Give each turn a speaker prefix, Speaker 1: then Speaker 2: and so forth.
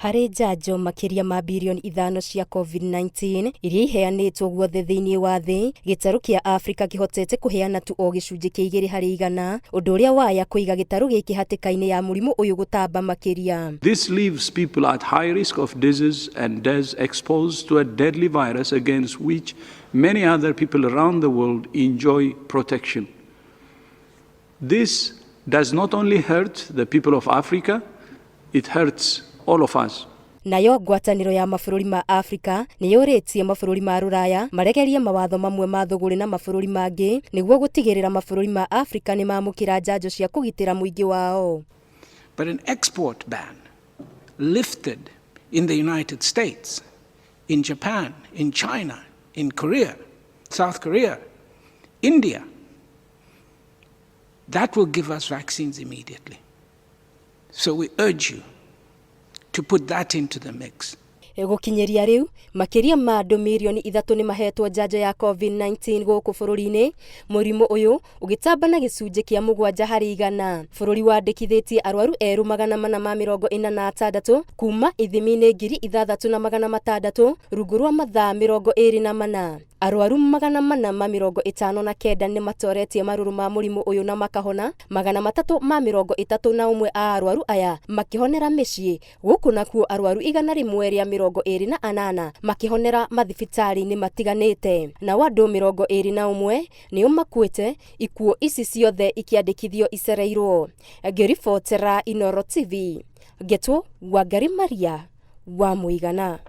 Speaker 1: harī njanjo makiria ma bilioni 5 cia COVID-19 iria iheanĩtwo guothe thĩinĩ wa thĩ, gĩtarũ kĩa Afrika kĩhotete kũheana tu o gĩcunjĩ kĩa 2 harĩ 100, ũndũ ũrĩa waya kũiga gĩtarũ gĩkĩ hatĩka-inĩ ya mũrimũ ũyũ gũtamba makĩria.
Speaker 2: This leaves people at high risk of disease and death, exposed to a deadly virus against which many other people around the world enjoy protection. This does not only hurt the people of Africa, it hurts all of us.
Speaker 1: Nayo ngwatanĩro ya mabũrũri ma Afrika nĩyũrĩtie mabũrũri ma Rũraya maregerie mawatho mamwe ma thũgũrĩ na mabũrũri mangĩ nĩguo gũtigĩrĩra mabũrũri ma Afrika nĩmamũkĩra njanjo cia kũgitĩra mũingĩ wao.
Speaker 3: But an export ban lifted in the United States, in Japan, in China, in Korea, South Korea, India, that will give us vaccines immediately. So we urge you to put that into the mix.
Speaker 1: Gũkinyĩria rĩu makĩria ma andũ milioni 3 nĩ mahetwo njanjo ya COVID-19 gũkũ bũrũri-inĩ, mũrimũ ũyũ ũgĩtamba na gĩcunjĩ kĩa 7 harĩ 100. Bũrũri wandĩkithĩtie arwaru erũ 446 kuma ithimi-inĩ 6,600 rungu rwa mathaa 24. Arwaru 459 nĩ matoretie marũrũ ma mũrimũ ũyũ na makahona, 331 a arwaru aya makĩhonera mĩciĩ, gũkũ nakuo arwaru 128 makĩhonera mathibitarĩ-inĩ matiganĩte, na andũ 21 nĩo makuĩte, ikuũ ici ciothe ikĩandĩkithio icereirwo. Ngĩribotera Inooro TV, Getwo Wangari Maria wa Mũigana.